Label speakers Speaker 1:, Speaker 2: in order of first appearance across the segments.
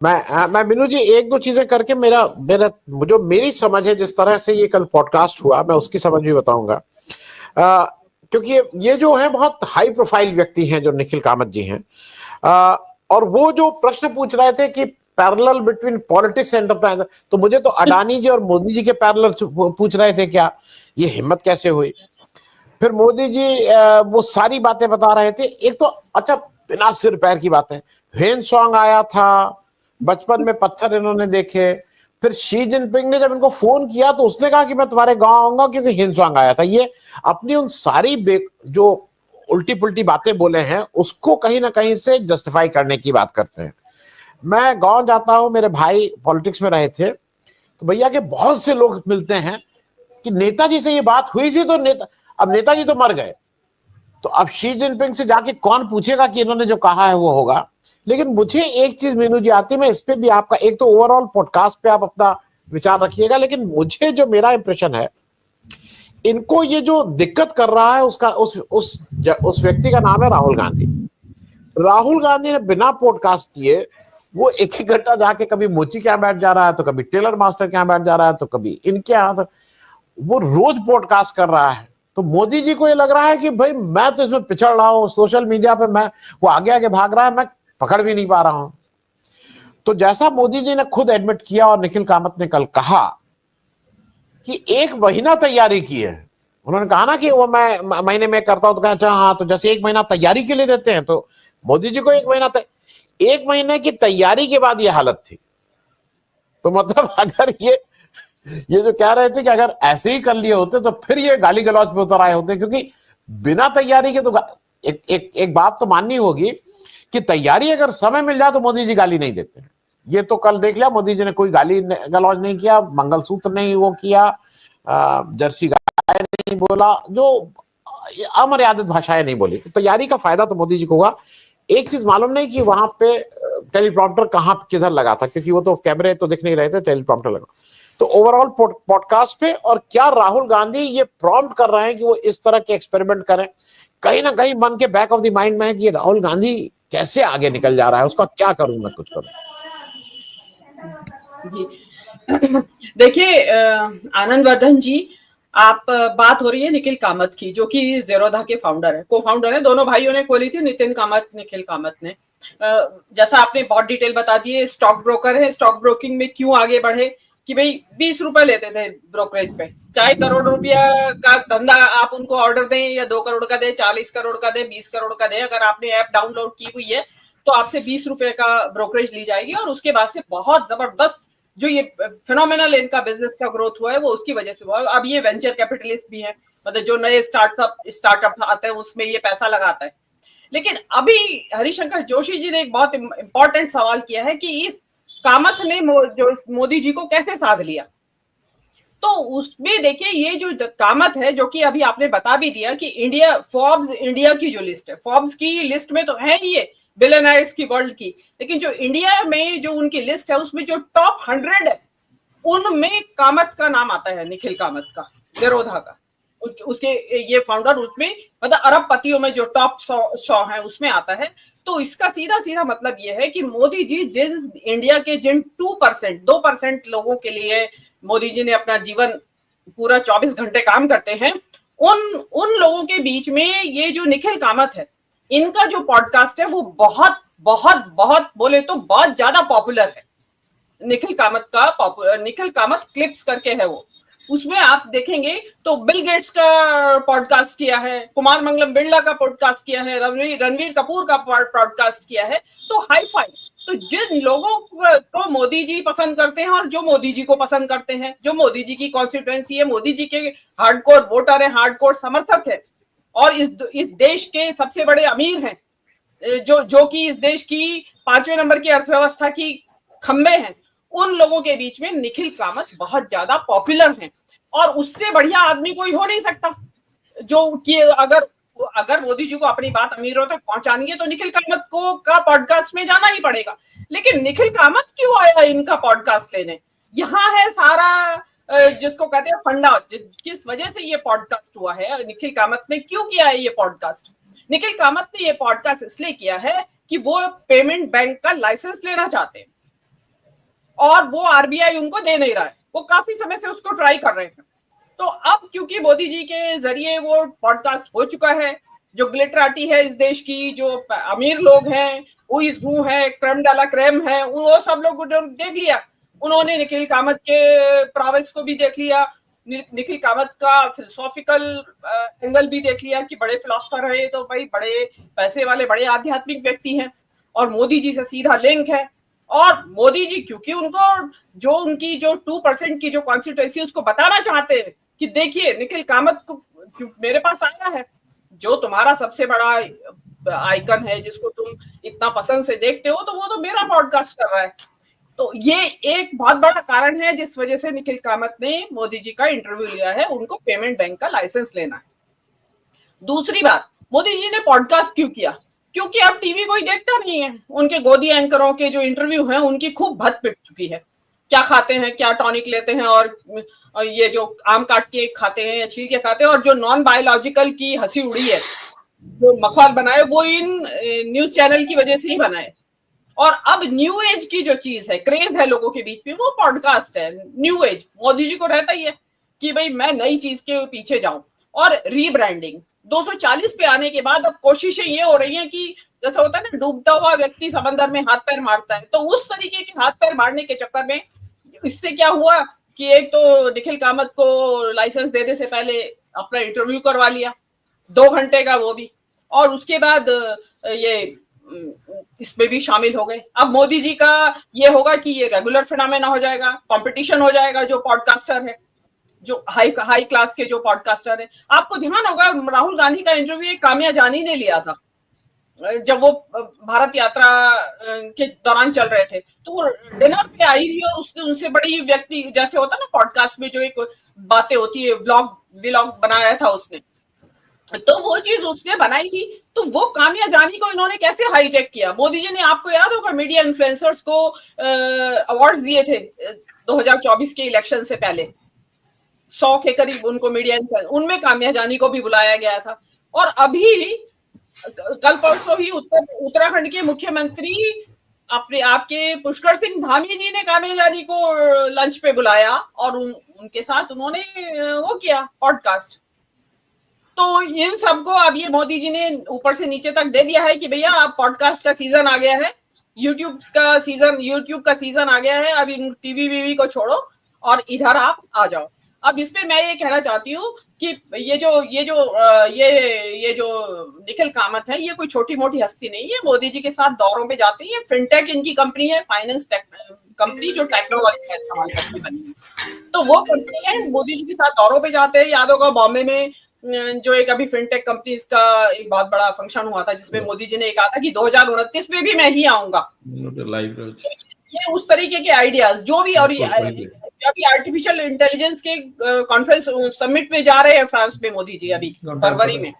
Speaker 1: मैं बिनू जी एक दो चीजें करके मेरा मेरा जो मेरी समझ है, जिस तरह से ये कल पॉडकास्ट हुआ, मैं उसकी समझ भी बताऊंगा। क्योंकि ये जो है बहुत हाई प्रोफाइल व्यक्ति हैं, जो निखिल कामत जी हैं। और वो जो प्रश्न पूछ रहे थे कि parallel between politics and enterprise, तो मुझे तो अडानी जी और मोदी जी के पैरेलल पूछ रहे थे क्या? ये हिम्मत कैसे हुई? फिर मोदी जी वो सारी बातें बता रहे थे। एक तो अच्छा, बिना सिर पैर की बातें, हेन सॉन्ग आया था, बचपन में पत्थर इन्होंने देखे। फिर शी जिनपिंग ने जब इनको फोन किया तो उसने कहा कि मैं तुम्हारे गांव आऊंगा क्योंकि हेन सॉन्ग आया था। ये अपनी उन सारी जो उल्टी पुल्टी बातें बोले हैं उसको कहीं ना कहीं से जस्टिफाई करने की बात करते हैं। मैं गांव जाता हूं, मेरे भाई पॉलिटिक्स में रहे थे, तो भैया के बहुत से लोग मिलते हैं कि नेताजी से ये बात हुई थी, तो अब नेताजी तो मर गए, तो अब शी जिनपिंग से जाके कौन पूछेगा कि इन्होंने जो कहा है वो होगा। लेकिन मुझे एक चीज मीनू जी आती है, मैं इस पे भी आपका, एक तो ओवरऑल पॉडकास्ट पे आप अपना विचार रखिएगा, लेकिन मुझे जो मेरा इंप्रेशन है, इनको ये जो दिक्कत कर रहा है उसका उस व्यक्ति का नाम है राहुल गांधी। राहुल गांधी ने बिना पॉडकास्ट किए वो एक ही घंटा जाके कभी मोची के यहाँ बैठ जा रहा है, तो कभी टेलर मास्टर के यहाँ बैठ जा रहा है, तो कभी इनके यहाँ, वो रोज पॉडकास्ट कर रहा है। तो मोदी जी को ये लग रहा है कि भाई मैं तो इसमें पिछड़ रहा हूं, सोशल मीडिया पे मैं, वो आगे आगे भाग रहा है, मैं पकड़ भी नहीं पा रहा हूं। तो जैसा मोदी जी ने खुद एडमिट किया और निखिल कामत ने कल कहा कि 1 महीना तैयारी की है। उन्होंने कहा ना कि वो मैं महीने में करता हूं, तो कहा अच्छा हाँ, तो जैसे 1 महीना तैयारी के लिए देते हैं, तो मोदी जी को 1 महीने की तैयारी के बाद ये हालत थी। तो मतलब अगर ये जो कह रहे थे कि अगर ऐसे ही कर लिए होते तो फिर ये गाली गलौज पे उतर आए होते, क्योंकि बिना तैयारी के तो एक बात तो माननी होगी कि तैयारी अगर समय मिल जाए तो मोदी जी गाली नहीं देते। ये तो कल देख लिया, मोदी जी ने कोई गाली गलौज नहीं किया, मंगलसूत्र नहीं वो किया, जर्सी गाय नहीं बोला, जो अमर्यादित भाषाएं नहीं बोली। तो तैयारी का फायदा तो मोदी जी को हुआ। एक चीज मालूम नहीं कि वहां पे टेलीप्रॉम्प्टर कहां किधर लगा था, क्योंकि वो तो कैमरे तो दिख नहीं रहे थे, टेलीप्रॉम्प्टर लगा। तो ओवरऑल पॉडकास्ट पे, और क्या राहुल गांधी ये प्रॉम्प्ट कर रहे हैं कि वो इस तरह के एक्सपेरिमेंट करें, कहीं ना कहीं मन के बैक ऑफ द माइंड में है कि राहुल गांधी कैसे आगे निकल जा रहा है, उसका क्या करूं मैं, कुछ करूं।
Speaker 2: जी देखिए आनंद वर्धन जी, आप बात हो रही है निखिल कामत की, जो कि जेरोधा के फाउंडर है, को फाउंडर है। दोनों भाइयों ने खोली थी, नितिन कामत, निखिल कामत ने। जैसा आपने बहुत डिटेल बता दिए, स्टॉक ब्रोकर है। स्टॉक ब्रोकिंग में क्यों आगे बढ़े कि भाई 20 रुपए लेते थे ब्रोकरेज पे, चाहे करोड़ रुपया का धंधा आप उनको ऑर्डर दें या 2 करोड़ का दे, 40 करोड़ का दे, 20 करोड़ का दे, अगर आपने ऐप डाउनलोड की हुई है तो आपसे 20 रुपए का ब्रोकरेज ली जाएगी। और उसके बाद से बहुत जबरदस्त जो ये फिनोमिनल इनका बिजनेस का ग्रोथ हुआ है वो उसकी वजह से हुआ है। अब ये वेंचर कैपिटलिस्ट भी है, मतलब जो नए स्टार्टअप आते हैं उसमें ये पैसा लगाता है। लेकिन अभी हरिशंकर जोशी जी ने एक बहुत इंपॉर्टेंट सवाल किया है कि इस कामत ने जो मोदी जी को कैसे साध लिया। तो उसमें देखिए, ये जो कामत है, जो कि अभी आपने बता भी दिया कि इंडिया, फोर्ब्स इंडिया की जो लिस्ट है, फोर्ब्स की लिस्ट में तो है ही ये बिलियनर्स की वर्ल्ड की, लेकिन जो इंडिया में जो उनकी लिस्ट है उसमें जो टॉप 100 है उनमें कामत का नाम आता है, निखिल कामत का, जेरोधा का। उसके ये फाउंडर उसमें, मतलब अरबपतियों में जो टॉप 100 है उसमें आता है। तो इसका सीधा सीधा मतलब ये है कि मोदी जी जिन इंडिया के जिन 2% लोगों के लिए मोदी जी ने अपना जीवन पूरा 24 घंटे काम करते हैं, उन लोगों के बीच में ये जो निखिल कामत है, इनका जो पॉडकास्ट है वो बहुत बहुत बहुत बोले तो बहुत ज्यादा पॉपुलर है। निखिल कामत क्लिप्स करके है वो, उसमें आप देखेंगे तो बिल गेट्स का पॉडकास्ट किया है, कुमार मंगलम बिरला का पॉडकास्ट किया है, रणवीर कपूर का पॉडकास्ट किया है। तो हाई फाई, तो जिन लोगों को मोदी जी पसंद करते हैं और जो मोदी जी को पसंद करते हैं, जो मोदी जी की कॉन्स्टिट्यूएंसी है, मोदी जी के हार्डकोर वोटर है, हार्डकोर समर्थक है, और इस देश के सबसे बड़े अमीर हैं, जो कि इस देश की 5वें नंबर की अर्थव्यवस्था की खंबे हैं, उन लोगों के बीच में निखिल कामत बहुत ज्यादा पॉपुलर हैं। और उससे बढ़िया आदमी कोई हो नहीं सकता, जो कि अगर मोदी जी को अपनी बात अमीरों तक पहुंचानी है तो निखिल कामत को का पॉडकास्ट में जाना ही पड़ेगा। लेकिन निखिल कामत क्यों आया इनका पॉडकास्ट लेने? यहाँ है सारा जिसको कहते हैं फंडा, किस वजह से ये पॉडकास्ट हुआ है, निखिल कामत ने क्यों किया है ये पॉडकास्ट। निखिल कामत ने ये पॉडकास्ट इसलिए किया है कि वो पेमेंट बैंक का लाइसेंस लेना चाहते हैं। और वो आरबीआई उनको दे नहीं रहा है, वो काफी समय से उसको ट्राई कर रहे हैं। तो अब क्योंकि मोदी जी के जरिए वो पॉडकास्ट हो चुका है, जो ग्लिटराटी है इस देश की, जो अमीर लोग हैं, हु इज हु है, क्रेम डाला क्रेम है, वो सब लोग देख लिया। उन्होंने निखिल कामत के प्रावेस को भी देख लिया, निखिल कामत का फिलोसॉफिकल एंगल भी देख लिया कि बड़े फिलोसफर है, तो भाई बड़े पैसे वाले, बड़े आध्यात्मिक व्यक्ति हैं और मोदी जी से सीधा लिंक है। और मोदी जी क्योंकि उनको जो उनकी जो 2% की जो कॉन्स्टिट्यूएंसी उसको बताना चाहते हैं कि देखिए निखिल कामत को मेरे पास आया है, जो तुम्हारा सबसे बड़ा आइकन है, जिसको तुम इतना पसंद से देखते हो, तो वो तो मेरा पॉडकास्ट कर रहा है। तो ये एक बहुत बड़ा कारण है जिस वजह से निखिल कामत ने मोदी जी का इंटरव्यू लिया है, उनको पेमेंट बैंक का लाइसेंस लेना है। दूसरी बात, मोदी जी ने पॉडकास्ट क्यों किया? क्योंकि अब टीवी कोई देखता नहीं है। उनके गोदी एंकरों के जो इंटरव्यू हैं उनकी खूब भत पिट चुकी है, क्या खाते हैं, क्या टॉनिक लेते हैं, और ये जो आम काट के खाते हैं या छील के खाते हैं, और जो नॉन बायोलॉजिकल की हंसी उड़ी है, जो मखौल बनाए, वो इन न्यूज चैनल की वजह से ही बनाए। और अब न्यू एज की जो चीज है, क्रेज है लोगों के बीच में, वो पॉडकास्ट है। न्यू एज मोदी जी को रहता ही है कि भाई मैं नई चीज के पीछे जाऊं। और रीब्रांडिंग 240 पे आने के बाद अब कोशिशें ये हो रही हैं कि जैसा होता है ना, डूबता हुआ व्यक्ति समंदर में हाथ पैर मारता है, तो उस तरीके के हाथ पैर मारने के चक्कर में इससे क्या हुआ कि एक तो निखिल कामत को लाइसेंस देने से पहले अपना इंटरव्यू करवा लिया 2 घंटे का, वो भी, और उसके बाद ये इसमें भी शामिल हो गए। अब मोदी जी का ये होगा कि ये रेगुलर फिनोमेना हो जाएगा, कंपटीशन हो जाएगा, जो पॉडकास्टर है, जो हाई क्लास के जो पॉडकास्टर है। आपको ध्यान होगा राहुल गांधी का इंटरव्यू एक काम्या जानी ने लिया था जब वो भारत यात्रा के दौरान चल रहे थे, तो वो डिनर पे आई थी और उसने उनसे बड़ी व्यक्ति, जैसे होता है ना पॉडकास्ट में जो एक बातें होती है, व्लॉग बनाया था उसने, तो वो चीज उसने बनाई थी। तो वो काम्या जानी को इन्होंने कैसे हाईजैक किया? मोदी जी ने, आपको याद होगा, मीडिया इन्फ्लुएंसर्स को अवार्ड दिए थे 2024 के इलेक्शन से पहले, 100 के करीब उनको मीडिया, उनमें काम्या जानी को भी बुलाया गया था। और अभी कल परसों ही उत्तराखंड के मुख्यमंत्री अपने आपके पुष्कर सिंह धामी जी ने काम्या जानी को लंच पे बुलाया और उनके साथ उन्होंने वो किया पॉडकास्ट। तो इन सबको अब ये मोदी जी ने ऊपर से नीचे तक दे दिया है कि भैया अब पॉडकास्ट का सीजन आ गया है, यूट्यूब का सीजन आ गया है, अब इन टीवी वीवी को छोड़ो और इधर आप आ जाओ। अब इसमें मैं ये कहना चाहती हूँ कि ये जो निखिल कामत है, ये कोई छोटी मोटी हस्ती नहीं है। मोदी जी के साथ दौरों पे जाते हैं। फिनटेक इनकी कंपनी है, फाइनेंस कंपनी, जो टेक्नोलॉजी का इस्तेमाल करके बनी है। तो वो कंपनी है, मोदी जी के साथ दौरों पे जाते हैं। याद होगा बॉम्बे में जो एक अभी फिनटेक कंपनीज का एक बहुत बड़ा फंक्शन हुआ था, जिसमें मोदी जी ने कहा था कि 2029 में भी मैं ही आऊंगा। ये उस तरीके के आइडियाज जो भी, और अभी आर्टिफिशियल इंटेलिजेंस के कॉन्फ्रेंस समिट में जा रहे हैं फ्रांस में मोदी जी अभी फरवरी में,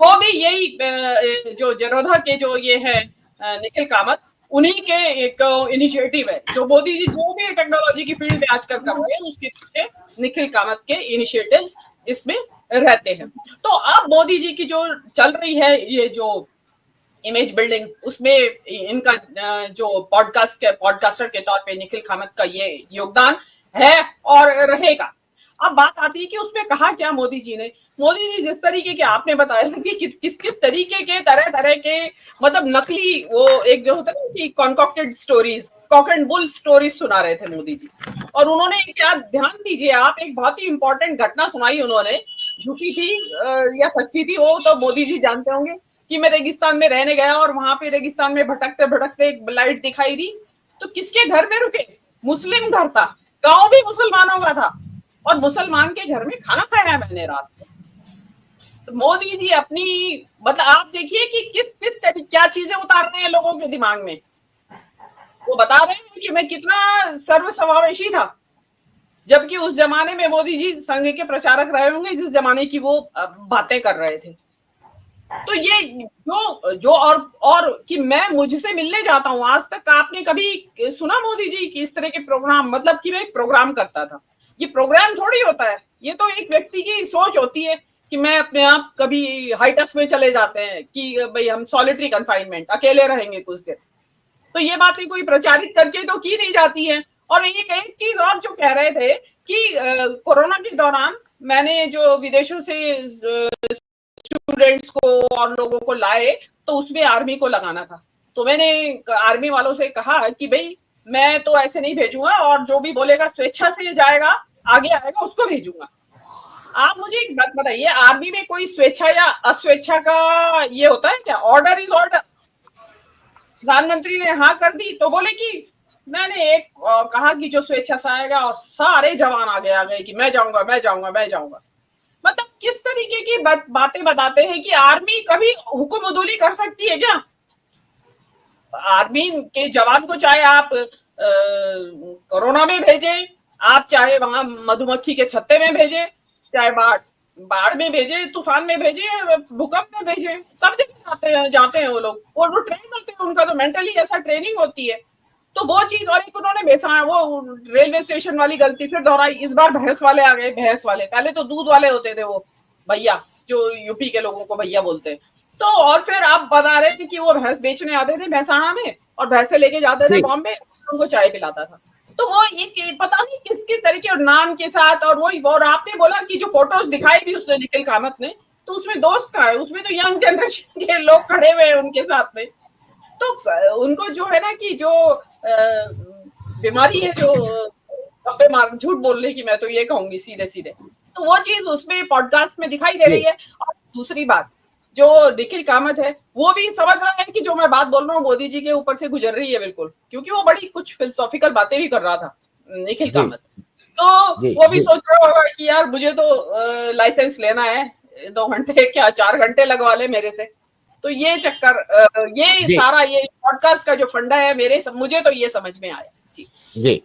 Speaker 2: वो भी यही जो जेरोधा के जो ये है निखिल कामत, उन्हीं के एक इनिशिएटिव है। जो मोदी जी जो भी टेक्नोलॉजी की फील्ड में आजकल कर रहे हैं, उसके पीछे निखिल कामत के इनिशिएटिव्स इसमें रहते हैं। तो अब मोदी जी की जो चल रही है ये जो इमेज बिल्डिंग, उसमें इनका जो पॉडकास्टर के तौर पे निखिल कामत का ये योगदान है और रहेगा। अब बात आती है कि उसमें कहा क्या मोदी जी ने। मोदी जी जिस तरीके के आपने बताया कि किस तरीके के तरह के मतलब नकली, वो एक जो होता है कि concocted stories, cock and bull stories सुना रहे थे मोदी जी। और उन्होंने क्या, ध्यान दीजिए आप, एक बहुत ही इंपॉर्टेंट घटना सुनाई उन्होंने, झूठी थी या सच्ची थी वो तो मोदी जी जानते होंगे, कि मैं रेगिस्तान में रहने गया और वहां पे रेगिस्तान में भटकते भटकते एक लाइट दिखाई दी, तो किसके घर में रुके? मुस्लिम घर था, गांव भी मुसलमानों का था, और मुसलमान के घर में खाना खाया मैंने रात को। तो मोदी जी अपनी, मतलब आप देखिए कि किस तरीके क्या चीजें उतार रहे हैं लोगों के दिमाग में। वो बता रहे हैं कि मैं कितना सर्वसमावेशी था, जबकि उस जमाने में मोदी जी संघ के प्रचारक रहे होंगे जिस जमाने की वो बातें कर रहे थे। तो ये जो और कि मैं मुझसे मिलने जाता हूं, आज तक आपने कभी सुना मोदी जी की इस तरह के प्रोग्राम, मतलब कि मैं एक प्रोग्राम करता था? ये प्रोग्राम थोड़ी होता है, ये तो एक व्यक्ति की सोच होती है कि मैं अपने आप कभी हाइटस में चले जाते हैं कि भाई हम सॉलिटरी कन्फाइनमेंट, अकेले रहेंगे कुछ देर। तो ये बातें कोई प्रचारित करके तो की नहीं जाती है। और एक चीज और जो कह रहे थे कि कोरोना के दौरान मैंने जो विदेशों से स्टूडेंट्स को और लोगों को लाए तो उसमें आर्मी को लगाना था। तो मैंने आर्मी वालों से कहा कि भाई मैं तो ऐसे नहीं भेजूंगा, और जो भी बोलेगा स्वेच्छा से जाएगा आगे आएगा उसको भेजूंगा। आप मुझे एक बात बताइए, आर्मी में कोई स्वेच्छा या अस्वेच्छा का ये होता है क्या? Order is order. प्रधानमंत्री ने हाँ कर दी तो बोले कि मैंने एक कहा कि जो स्वेच्छा से आएगा, और सारे जवान आगे आ गए कि मैं जाऊंगा मैं जाऊंगा मैं जाऊंगा। मतलब किस तरीके की बातें बताते हैं कि आर्मी कभी हुक्म उदूली कर सकती है क्या? आर्मी के जवान को चाहे आप कोरोना में भेजे, आप चाहे वहां मधुमक्खी के छत्ते में भेजे, चाहे बाढ़ में भेजे, तूफान में भेजे, भूकंप में भेजे, सब जगह जाते हैं वो लोग। वो ट्रेन होते हैं, उनका तो मेंटली ऐसा ट्रेनिंग होती है। तो वो चीज, और एक उन्होंने बेचा वो रेलवे स्टेशन वाली गलती फिर दोहराई। इस बार भैंस वाले आ गए, भैंस वाले। पहले तो दूध वाले होते थे वो भैया, जो यूपी के लोगों को भैया बोलते हैं। तो और फिर आप बता रहे थे कि वो भैंस बेचने आते थे भैंसाना में, और भैंसे लेके जाते थे बॉम्बे, उनको चाय पिलाता था। तो वो ये पता नहीं किस किस तरीके और नाम के साथ। और वही, और आपने बोला कि जो फोटोज दिखाई भी उसने निखिल कामत ने, तो उसमें दोस्त का है, उसमें तो यंग जनरेशन के लोग खड़े हुए हैं उनके साथ में। तो उनको जो है ना कि जो बीमारी है, जो अब्बे मार झूठ बोलने की, मैं तो ये कहूंगी सीधे सीधे, तो वो चीज उसमें पॉडकास्ट में दिखाई दे रही है। और दूसरी बात, जो निखिल कामत है वो भी समझ रहा है कि जो मैं बात बोल रहा हूँ मोदी जी के ऊपर से गुजर रही है बिल्कुल, क्योंकि वो बड़ी कुछ फिलोसॉफिकल बातें भी कर रहा था निखिल कामत। तो वो भी सोच रहा होगा कि यार मुझे तो लाइसेंस लेना है, 2 घंटे क्या 4 घंटे लगवा ले मेरे से। तो ये चक्कर, ये सारा ये पॉडकास्ट का जो फंडा है मुझे तो ये समझ में आया। जी
Speaker 1: जी।